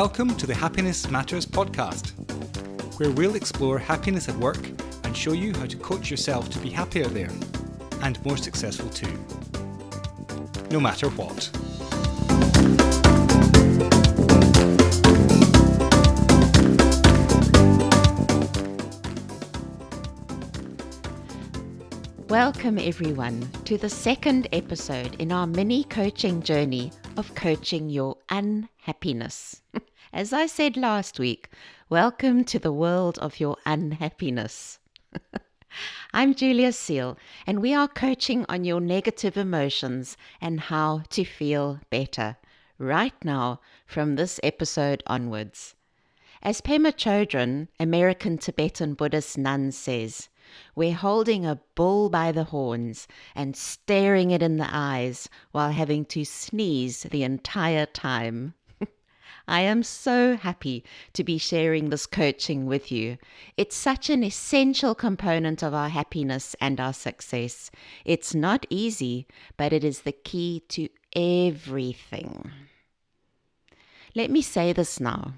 Welcome to the Happiness Matters podcast, where we'll explore happiness at work and show you how to coach yourself to be happier there and more successful too, no matter what. Welcome everyone to the second episode in our mini coaching journey of coaching your unhappiness. As I said last week, welcome to the world of your unhappiness. I'm Julia Seal, and we are coaching on your negative emotions and how to feel better right now from this episode onwards. As Pema Chodron, American Tibetan Buddhist nun, says, we're holding a bull by the horns and staring it in the eyes while having to sneeze the entire time. I am so happy to be sharing this coaching with you. It's such an essential component of our happiness and our success. It's not easy, but it is the key to everything. Let me say this now.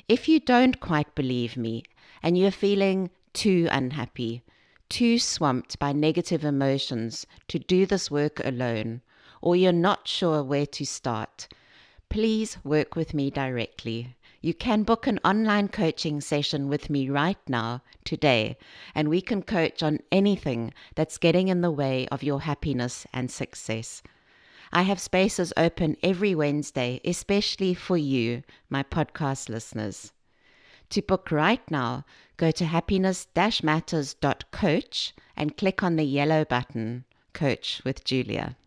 If you don't quite believe me and you're feeling too unhappy, too swamped by negative emotions to do this work alone, or you're not sure where to start, please work with me directly. You can book an online coaching session with me right now, today, and we can coach on anything that's getting in the way of your happiness and success. I have spaces open every Wednesday, especially for you, my podcast listeners. To book right now, go to Happiness-Matters.coach and click on the yellow button, Coach with Julia.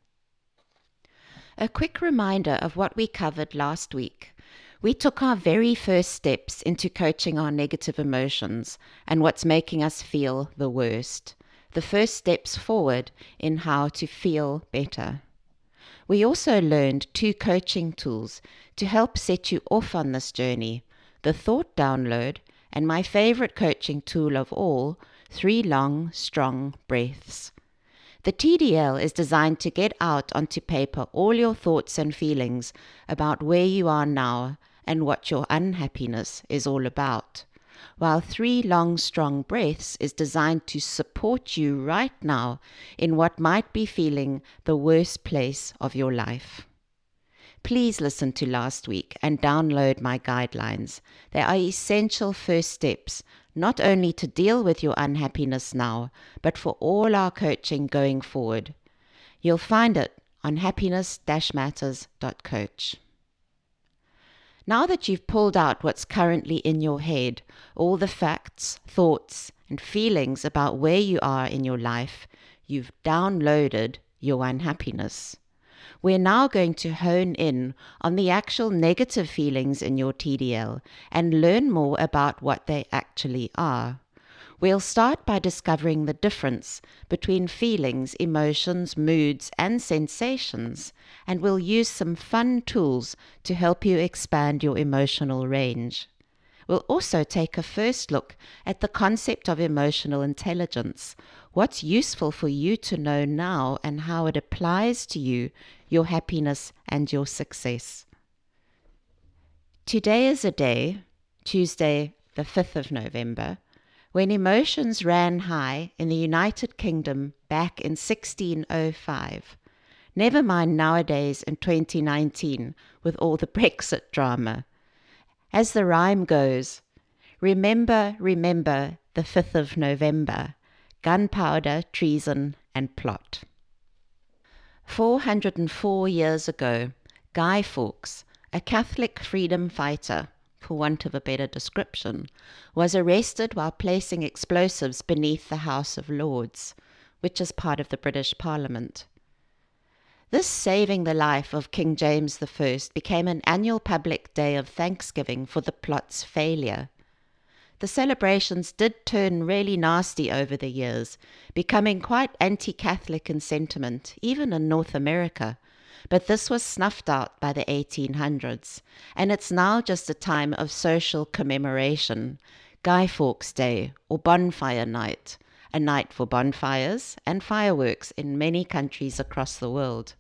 A quick reminder of what we covered last week. We took our very first steps into coaching our negative emotions and what's making us feel the worst. The first steps forward in how to feel better. We also learned 2 coaching tools to help set you off on this journey. The thought download, and my favorite coaching tool of all, 3 long, strong breaths. The TDL is designed to get out onto paper all your thoughts and feelings about where you are now and what your unhappiness is all about, while 3 long, strong breaths is designed to support you right now in what might be feeling the worst place of your life. Please listen to last week and download my guidelines. They are essential first steps, not only to deal with your unhappiness now, but for all our coaching going forward. You'll find it on Happiness-Matters.coach. Now that you've pulled out what's currently in your head, all the facts, thoughts, and feelings about where you are in your life, you've downloaded your unhappiness. We're now going to hone in on the actual negative feelings in your TDL and learn more about what they actually are. We'll start by discovering the difference between feelings, emotions, moods, and sensations, and we'll use some fun tools to help you expand your emotional range. We'll also take a first look at the concept of emotional intelligence, what's useful for you to know now and how it applies to you, your happiness and your success. Today is a day, Tuesday the 5th of November, when emotions ran high in the United Kingdom back in 1605. Never mind nowadays in 2019 with all the Brexit drama. As the rhyme goes, remember, remember the 5th of November, gunpowder, treason, and plot. 404 years ago, Guy Fawkes, a Catholic freedom fighter, for want of a better description, was arrested while placing explosives beneath the House of Lords, which is part of the British Parliament. This saving the life of King James I became an annual public day of thanksgiving for the plot's failure. The celebrations did turn really nasty over the years, becoming quite anti-Catholic in sentiment, even in North America, but this was snuffed out by the 1800s, and it's now just a time of social commemoration, Guy Fawkes Day or Bonfire Night, a night for bonfires and fireworks in many countries across the world.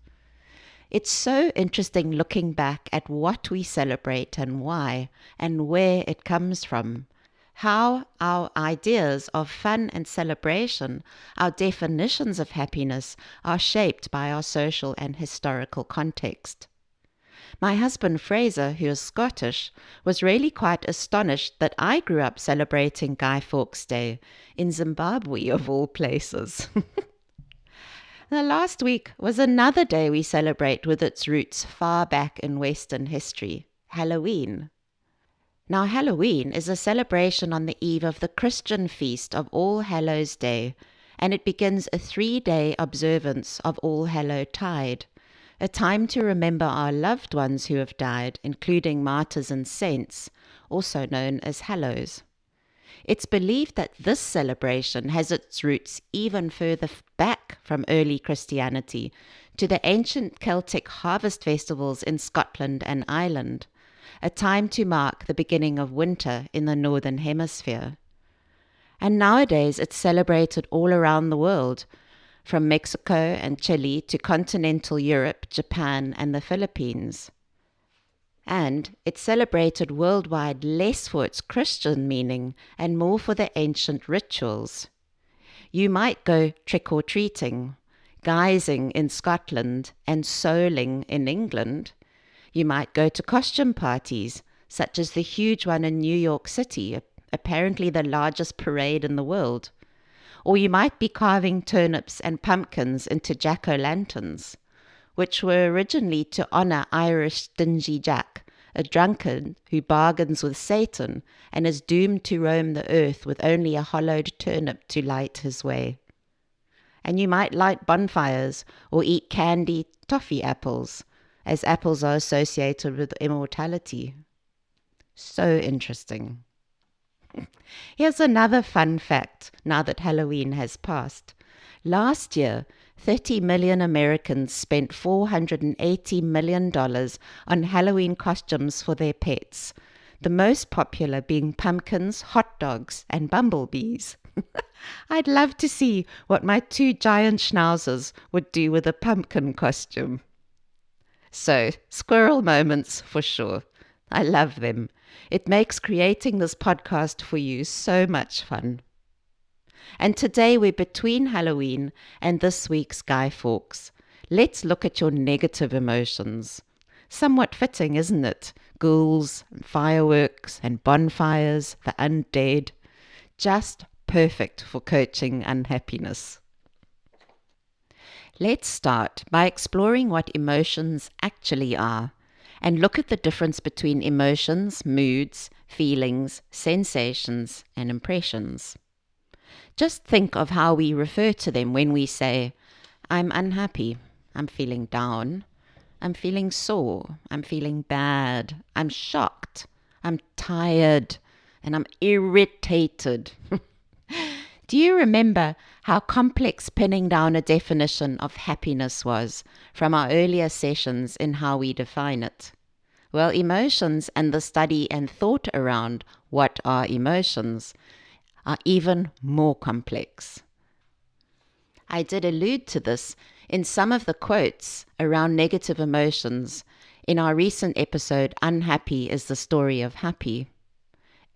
It's so interesting looking back at what we celebrate and why, and where it comes from. How our ideas of fun and celebration, our definitions of happiness, are shaped by our social and historical context. My husband Fraser, who is Scottish, was really quite astonished that I grew up celebrating Guy Fawkes Day in Zimbabwe, of all places. The last week was another day we celebrate with its roots far back in Western history, Halloween. Now, Halloween is a celebration on the eve of the Christian feast of All Hallows Day, and it begins a 3-day observance of All Hallow Tide, a time to remember our loved ones who have died, including martyrs and saints, also known as Hallows. It's believed that this celebration has its roots even further back from early Christianity to the ancient Celtic harvest festivals in Scotland and Ireland, a time to mark the beginning of winter in the Northern Hemisphere. And nowadays it's celebrated all around the world, from Mexico and Chile to continental Europe, Japan, and the Philippines. And it's celebrated worldwide less for its Christian meaning and more for the ancient rituals. You might go trick-or-treating, guising in Scotland and souling in England. You might go to costume parties, such as the huge one in New York City, apparently the largest parade in the world. Or you might be carving turnips and pumpkins into jack-o'-lanterns, which were originally to honor Irish Stingy Jack, a drunkard who bargains with Satan and is doomed to roam the earth with only a hollowed turnip to light his way. And you might light bonfires or eat candy toffee apples, as apples are associated with immortality. So interesting. Here's another fun fact now that Halloween has passed. Last year, 30 million Americans spent $480 million on Halloween costumes for their pets, the most popular being pumpkins, hot dogs, and bumblebees. I'd love to see what my 2 giant schnauzers would do with a pumpkin costume. So, squirrel moments for sure. I love them. It makes creating this podcast for you so much fun. And today we're between Halloween and this week's Guy Fawkes. Let's look at your negative emotions. Somewhat fitting, isn't it? Ghouls, and fireworks, and bonfires, the undead. Just perfect for coaching unhappiness. Let's start by exploring what emotions actually are, and look at the difference between emotions, moods, feelings, sensations, and impressions. Just think of how we refer to them when we say, I'm unhappy, I'm feeling down, I'm feeling sore, I'm feeling bad, I'm shocked, I'm tired, and I'm irritated. Do you remember how complex pinning down a definition of happiness was from our earlier sessions in how we define it? Well, emotions and the study and thought around what are emotions are even more complex. I did allude to this in some of the quotes around negative emotions in our recent episode, Unhappy is the Story of Happy.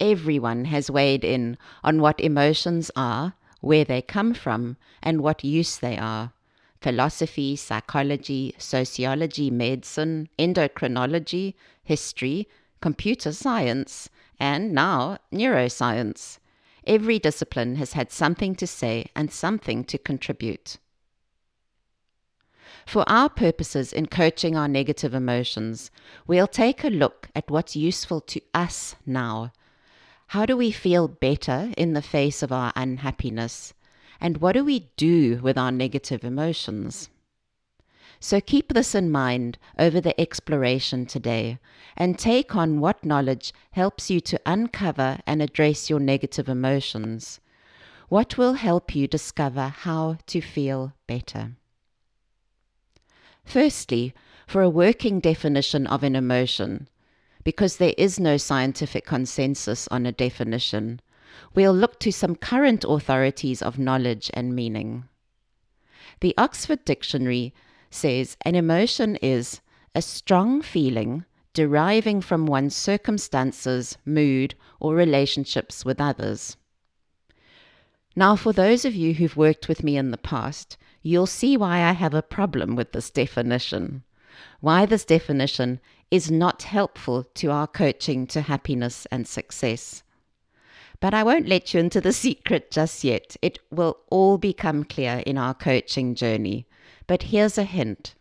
Everyone has weighed in on what emotions are, where they come from, and what use they are. Philosophy, psychology, sociology, medicine, endocrinology, history, computer science, and now neuroscience. Every discipline has had something to say and something to contribute. For our purposes in coaching our negative emotions, we'll take a look at what's useful to us now. How do we feel better in the face of our unhappiness? And what do we do with our negative emotions? So keep this in mind over the exploration today, and take on what knowledge helps you to uncover and address your negative emotions. What will help you discover how to feel better? Firstly, for a working definition of an emotion, because there is no scientific consensus on a definition, we'll look to some current authorities of knowledge and meaning. The Oxford Dictionary says an emotion is a strong feeling deriving from one's circumstances, mood, or relationships with others. Now, for those of you who've worked with me in the past, you'll see why I have a problem with this definition. Why this definition is not helpful to our coaching to happiness and success. But I won't let you into the secret just yet. It will all become clear in our coaching journey. But here's a hint.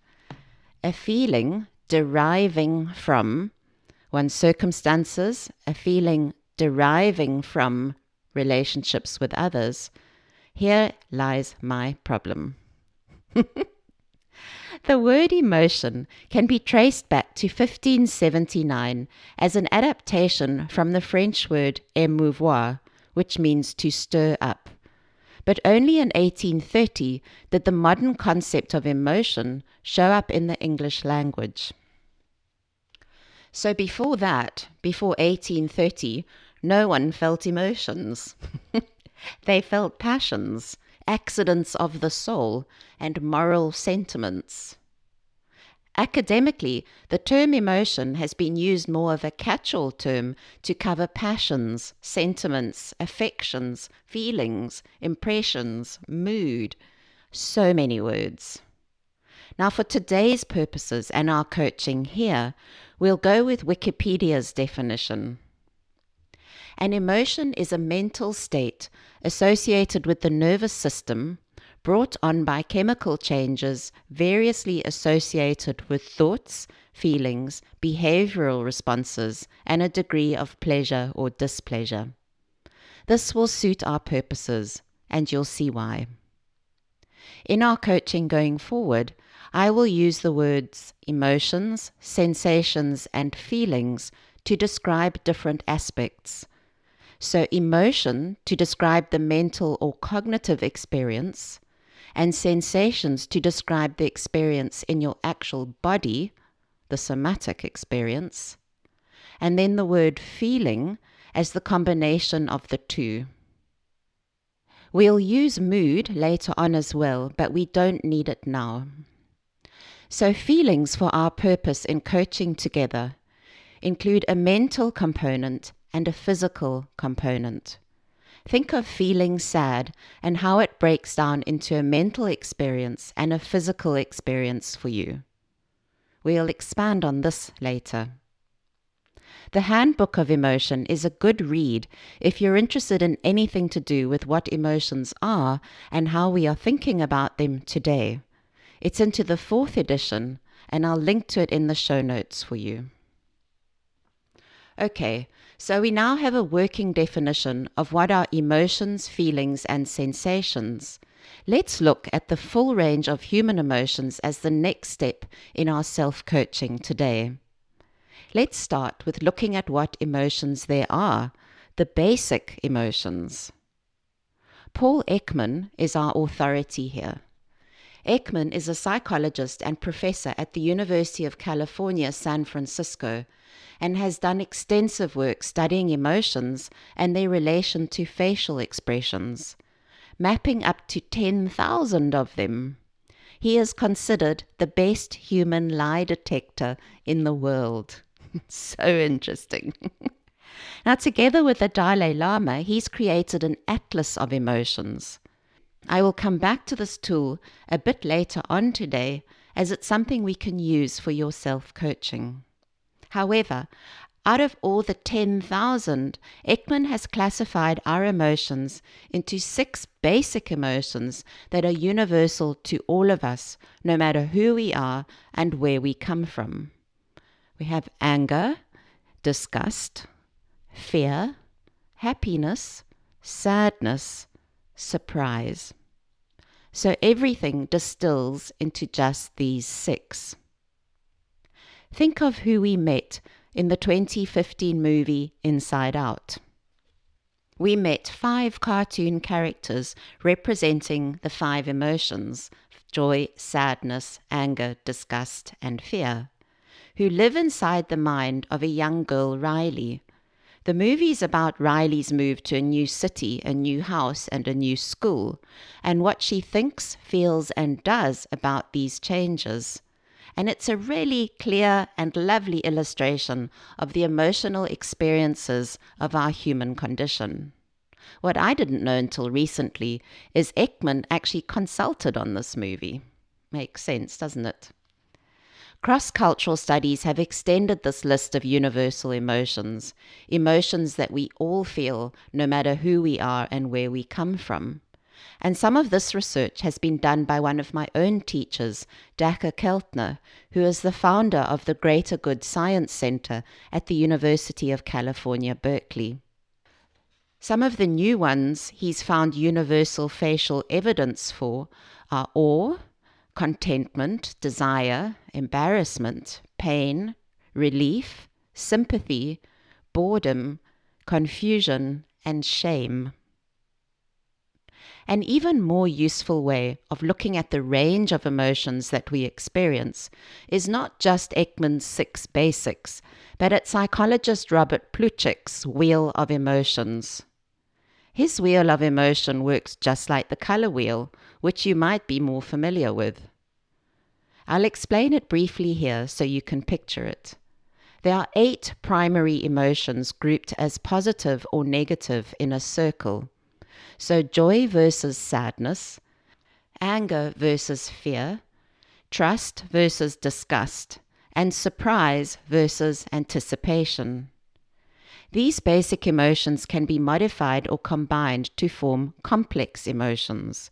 A feeling deriving from one's circumstances, a feeling deriving from relationships with others. Here lies my problem. The word emotion can be traced back to 1579 as an adaptation from the French word émouvoir, which means to stir up. But only in 1830 did the modern concept of emotion show up in the English language. So before that, before 1830, no one felt emotions. They felt passions, accidents of the soul, and moral sentiments. Academically, the term emotion has been used more of a catch-all term to cover passions, sentiments, affections, feelings, impressions, mood. So many words. Now, for today's purposes and our coaching here, we'll go with Wikipedia's definition. An emotion is a mental state associated with the nervous system, brought on by chemical changes variously associated with thoughts, feelings, behavioral responses, and a degree of pleasure or displeasure. This will suit our purposes, and you'll see why. In our coaching going forward, I will use the words emotions, sensations, and feelings to describe different aspects. So emotion to describe the mental or cognitive experience, and sensations to describe the experience in your actual body, the somatic experience, and then the word feeling as the combination of the two. We'll use mood later on as well, but we don't need it now. So feelings for our purpose in coaching together include a mental component and a physical component. Think of feeling sad and how it breaks down into a mental experience and a physical experience for you. We'll expand on this later. The Handbook of Emotion is a good read if you're interested in anything to do with what emotions are and how we are thinking about them today. It's into the 4th edition, and I'll link to it in the show notes for you. Okay, so we now have a working definition of what are emotions, feelings, and sensations. Let's look at the full range of human emotions as the next step in our self-coaching today. Let's start with looking at what emotions there are, the basic emotions. Paul Ekman is our authority here. Ekman is a psychologist and professor at the University of California, San Francisco, and has done extensive work studying emotions and their relation to facial expressions, mapping up to 10,000 of them. He is considered the best human lie detector in the world. So interesting. Now, together with the Dalai Lama, he's created an atlas of emotions. I will come back to this tool a bit later on today, as it's something we can use for your self-coaching. However, out of all the 10,000, Ekman has classified our emotions into 6 basic emotions that are universal to all of us, no matter who we are and where we come from. We have anger, disgust, fear, happiness, sadness, surprise. So everything distills into just these 6. Think of who we met in the 2015 movie Inside Out. We met 5 cartoon characters representing the 5 emotions, joy, sadness, anger, disgust, and fear, who live inside the mind of a young girl, Riley. The movie's about Riley's move to a new city, a new house, and a new school, and what she thinks, feels, and does about these changes. And it's a really clear and lovely illustration of the emotional experiences of our human condition. What I didn't know until recently is Ekman actually consulted on this movie. Makes sense, doesn't it? Cross-cultural studies have extended this list of universal emotions, emotions that we all feel no matter who we are and where we come from. And some of this research has been done by one of my own teachers, Daka Keltner, who is the founder of the Greater Good Science Center at the University of California, Berkeley. Some of the new ones he's found universal facial evidence for are awe, contentment, desire, embarrassment, pain, relief, sympathy, boredom, confusion, and shame. An even more useful way of looking at the range of emotions that we experience is not just Ekman's 6 basics, but at psychologist Robert Pluchik's Wheel of Emotions. His wheel of emotion works just like the color wheel, which you might be more familiar with. I'll explain it briefly here so you can picture it. There are 8 primary emotions grouped as positive or negative in a circle. So joy versus sadness, anger versus fear, trust versus disgust, and surprise versus anticipation. These basic emotions can be modified or combined to form complex emotions,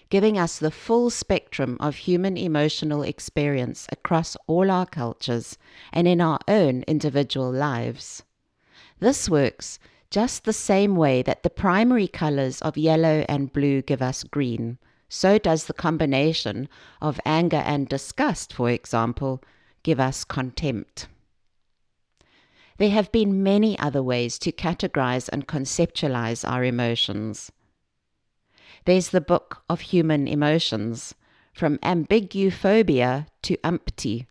giving us the full spectrum of human emotional experience across all our cultures and in our own individual lives. This works just the same way that the primary colors of yellow and blue give us green. So does the combination of anger and disgust, for example, give us contempt. There have been many other ways to categorize and conceptualize our emotions. There's the Book of Human Emotions, From Ambiguophobia to Umpty,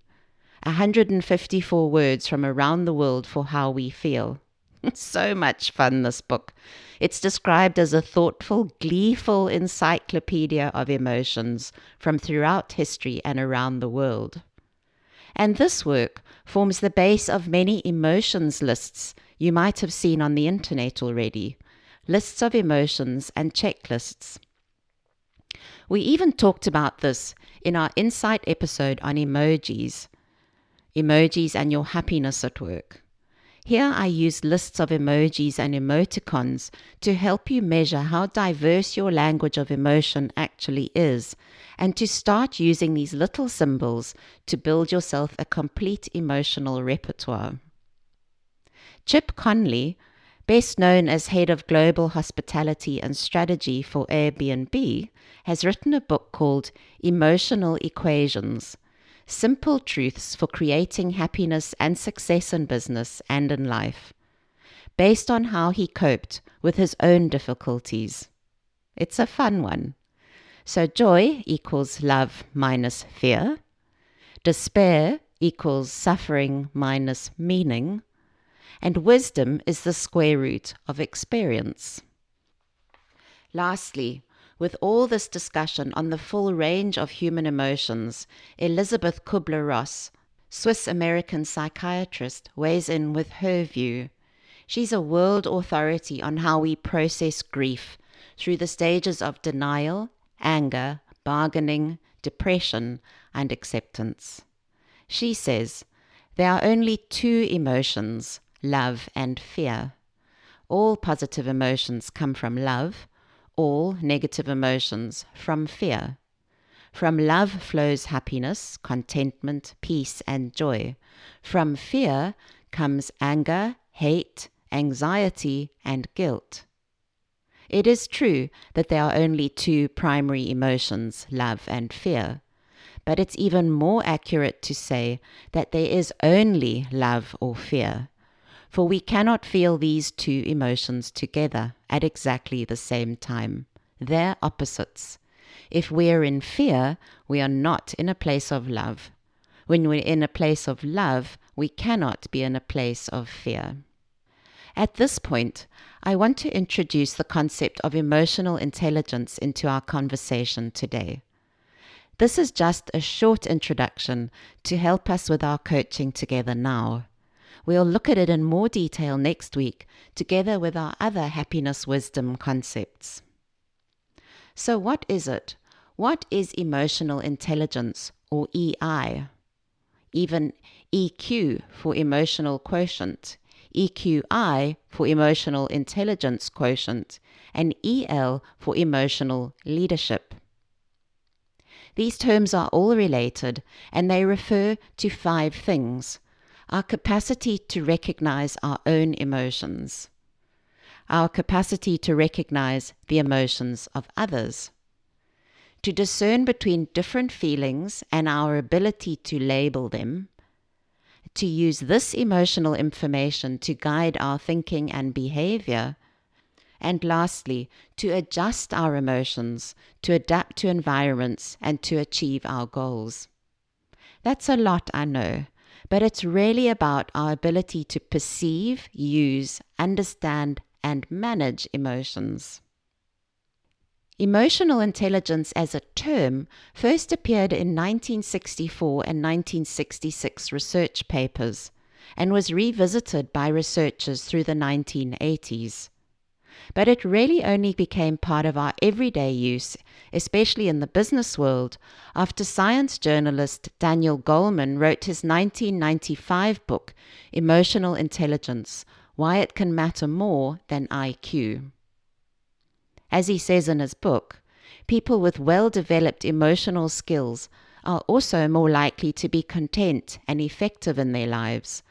154 words from around the world for how we feel. So much fun, this book. It's described as a thoughtful, gleeful encyclopedia of emotions from throughout history and around the world. And this work forms the base of many emotions lists you might have seen on the internet already, lists of emotions and checklists. We even talked about this in our Insight episode on emojis and your happiness at work. Here I use lists of emojis and emoticons to help you measure how diverse your language of emotion actually is, and to start using these little symbols to build yourself a complete emotional repertoire. Chip Conley, best known as head of global hospitality and strategy for Airbnb, has written a book called Emotional Equations: Simple Truths for Creating Happiness and Success in Business and in Life, based on how he coped with his own difficulties. It's a fun one. So joy equals love minus fear. Despair equals suffering minus meaning. And wisdom is the square root of experience. Lastly, with all this discussion on the full range of human emotions, Elizabeth Kubler-Ross, Swiss-American psychiatrist, weighs in with her view. She's a world authority on how we process grief through the stages of denial, anger, bargaining, depression, and acceptance. She says, there are only 2 emotions, love and fear. All positive emotions come from love, all negative emotions from fear. From love flows happiness, contentment, peace, and joy. From fear comes anger, hate, anxiety, and guilt. It is true that there are only 2 primary emotions, love and fear, but it's even more accurate to say that there is only love or fear, for we cannot feel these 2 emotions together at exactly the same time. They're opposites. If we're in fear, we are not in a place of love. When we're in a place of love, we cannot be in a place of fear. At this point, I want to introduce the concept of emotional intelligence into our conversation today. This is just a short introduction to help us with our coaching together now. We'll look at it in more detail next week, together with our other happiness wisdom concepts. So what is it? What is emotional intelligence, or EI? Even EQ for emotional quotient, EQI for emotional intelligence quotient, and EL for emotional leadership. These terms are all related, and they refer to 5 things: our capacity to recognize our own emotions, our capacity to recognize the emotions of others, to discern between different feelings and our ability to label them, to use this emotional information to guide our thinking and behavior, and lastly, to adjust our emotions, to adapt to environments, and to achieve our goals. That's a lot, I know, but it's really about our ability to perceive, use, understand, and manage emotions. Emotional intelligence as a term first appeared in 1964 and 1966 research papers and was revisited by researchers through the 1980s. But it really only became part of our everyday use, especially in the business world, after science journalist Daniel Goleman wrote his 1995 book, Emotional Intelligence: Why It Can Matter More Than IQ. As he says in his book, people with well-developed emotional skills are also more likely to be content and effective in their lives,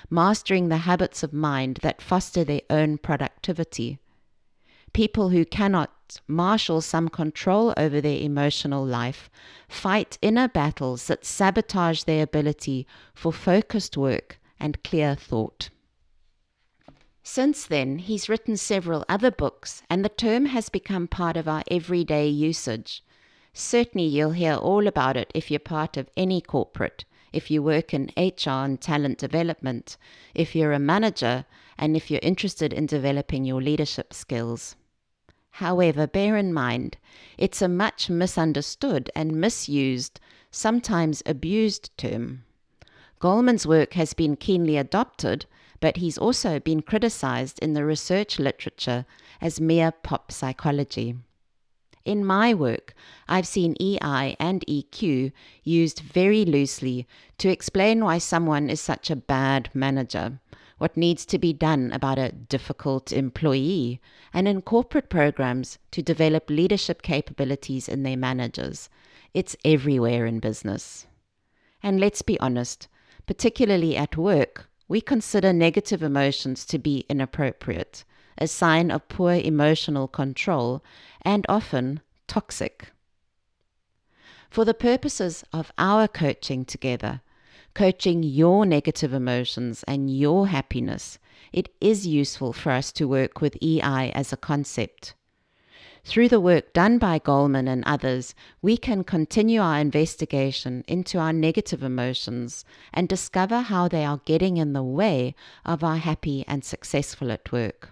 mastering the habits of mind that foster their own productivity. People who cannot marshal some control over their emotional life fight inner battles that sabotage their ability for focused work and clear thought. Since then, he's written several other books, and the term has become part of our everyday usage. Certainly you'll hear all about it if you're part of any corporate, if you work in HR and talent development, if you're a manager, and if you're interested in developing your leadership skills. However, bear in mind, it's a much misunderstood and misused, sometimes abused term. Goleman's work has been keenly adopted, but he's also been criticized in the research literature as mere pop psychology. In my work, I've seen EI and EQ used very loosely to explain why someone is such a bad manager, what needs to be done about a difficult employee, and in corporate programs to develop leadership capabilities in their managers. It's everywhere in business. And let's be honest, particularly at work, we consider negative emotions to be inappropriate, a sign of poor emotional control, and often toxic. For the purposes of our coaching together, coaching your negative emotions and your happiness, it is useful for us to work with EI as a concept. Through the work done by Goleman and others, we can continue our investigation into our negative emotions and discover how they are getting in the way of our happy and successful at work.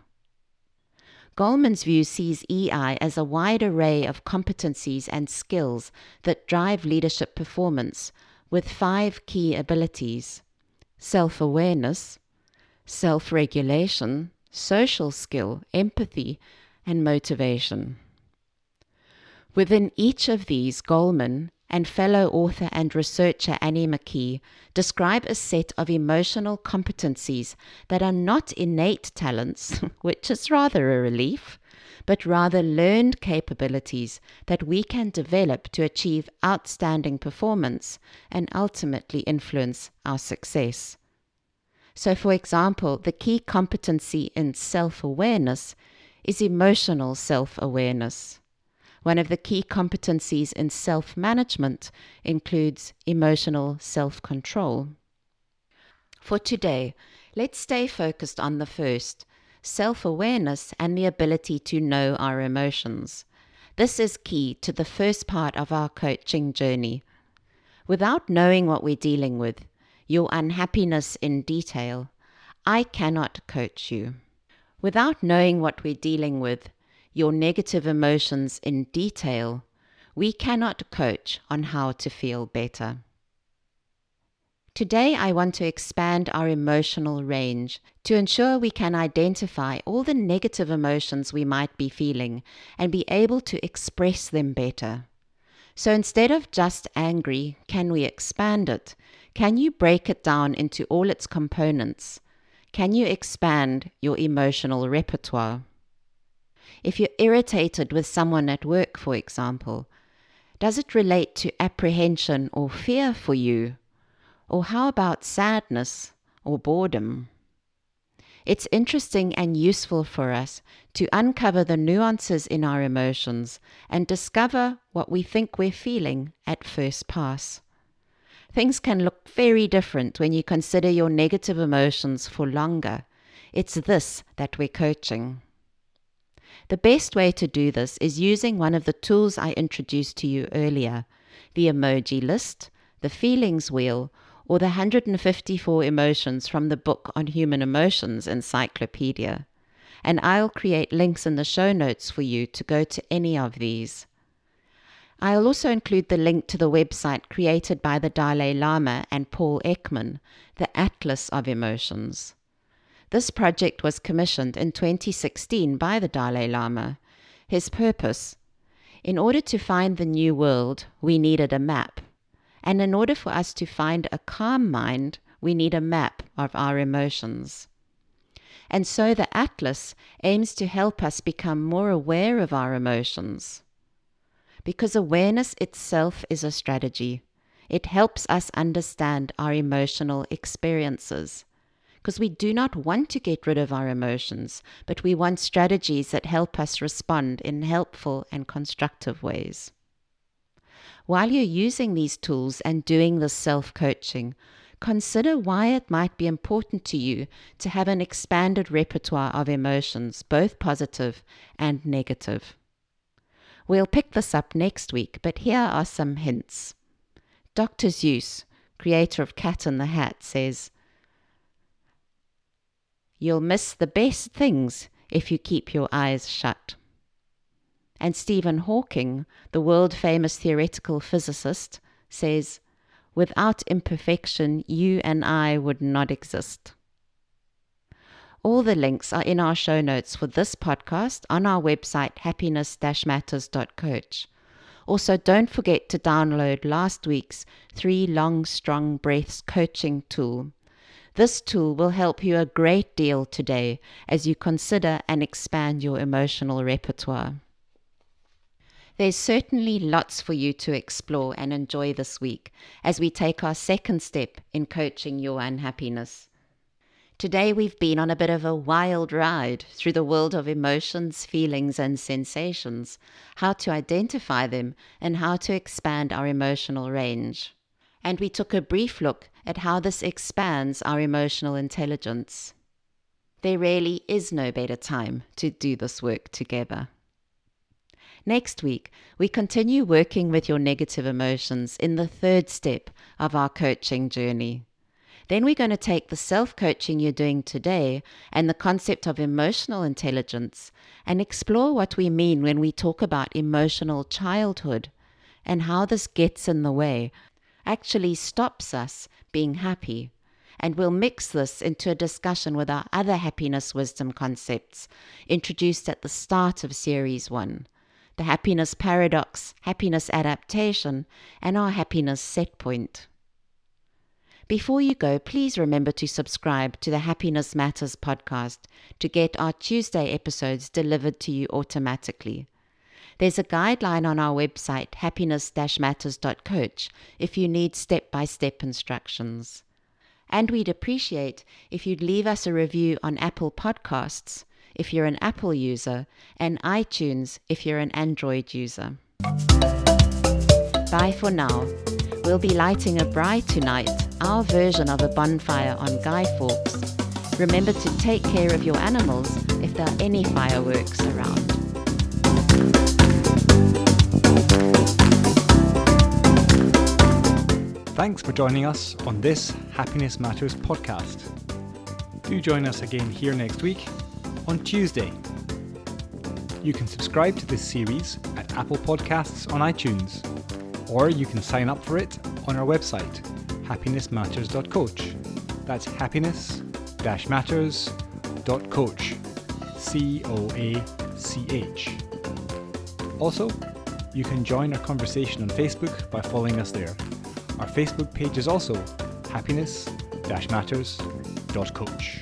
Goleman's view sees EI as a wide array of competencies and skills that drive leadership performance, with 5 key abilities: self-awareness, self-regulation, social skill, empathy, and motivation. Within each of these, Goleman and fellow author and researcher McKie describe a set of emotional competencies that are not innate talents, which is rather a relief, but rather learned capabilities that we can develop to achieve outstanding performance and ultimately influence our success. So, for example, the key competency in self-awareness is emotional self-awareness. One of the key competencies in self-management includes emotional self-control. For today, let's stay focused on the first, self-awareness and the ability to know our emotions. This is key to the first part of our coaching journey. Without knowing what we're dealing with, your unhappiness in detail, I cannot coach you. Without knowing what we're dealing with, your negative emotions in detail, we cannot coach on how to feel better. Today, I want to expand our emotional range to ensure we can identify all the negative emotions we might be feeling and be able to express them better. So instead of just angry, can we expand it? Can you break it down into all its components? Can you expand your emotional repertoire? If you're irritated with someone at work, for example, does it relate to apprehension or fear for you? Or how about sadness or boredom? It's interesting and useful for us to uncover the nuances in our emotions and discover what we think we're feeling at first pass. Things can look very different when you consider your negative emotions for longer. It's this that we're coaching. The best way to do this is using one of the tools I introduced to you earlier, the emoji list, the feelings wheel, or the 154 emotions from the book on human emotions encyclopedia. And I'll create links in the show notes for you to go to any of these. I'll also include the link to the website created by the Dalai Lama and Paul Ekman, the Atlas of Emotions. This project was commissioned in 2016 by the Dalai Lama. His purpose: in order to find the new world, we needed a map. And in order for us to find a calm mind, we need a map of our emotions. And so the Atlas aims to help us become more aware of our emotions. Because awareness itself is a strategy. It helps us understand our emotional experiences. Because we do not want to get rid of our emotions, but we want strategies that help us respond in helpful and constructive ways. While you're using these tools and doing this self-coaching, consider why it might be important to you to have an expanded repertoire of emotions, both positive and negative. We'll pick this up next week, but here are some hints. Dr. Seuss, creator of Cat in the Hat, says, "You'll miss the best things if you keep your eyes shut." And Stephen Hawking, the world-famous theoretical physicist, says, "Without imperfection, you and I would not exist." All the links are in our show notes for this podcast on our website, Happiness-Matters.coach. Also, don't forget to download last week's 3 Long, Strong Breaths coaching tool. This tool will help you a great deal today as you consider and expand your emotional repertoire. There's certainly lots for you to explore and enjoy this week as we take our second step in coaching your unhappiness. Today we've been on a bit of a wild ride through the world of emotions, feelings, and sensations, how to identify them, and how to expand our emotional range. And we took a brief look at how this expands our emotional intelligence. There really is no better time to do this work together. Next week, we continue working with your negative emotions in the third step of our coaching journey. Then we're going to take the self-coaching you're doing today and the concept of emotional intelligence and explore what we mean when we talk about emotional childhood and how this gets in the way, actually stops us being happy. And we'll mix this into a discussion with our other happiness wisdom concepts introduced at the start of Series 1. The happiness paradox, happiness adaptation, and our happiness set point. Before you go, please remember to subscribe to the Happiness Matters podcast to get our Tuesday episodes delivered to you automatically. There's a guideline on our website, Happiness-Matters.coach, if you need step-by-step instructions. And we'd appreciate if you'd leave us a review on Apple Podcasts if you're an Apple user, and iTunes if you're an Android user. Bye for now. We'll be lighting a braai tonight, our version of a bonfire on Guy Fawkes. Remember to take care of your animals if there are any fireworks around. Thanks for joining us on this Happiness Matters podcast. Do join us again here next week on Tuesday. You can subscribe to this series at Apple Podcasts on iTunes, or you can sign up for it on our website, Happiness-Matters.coach. That's Happiness-Matters.coach. COACH. Also, you can join our conversation on Facebook by following us there. Our Facebook page is also Happiness-Matters.coach.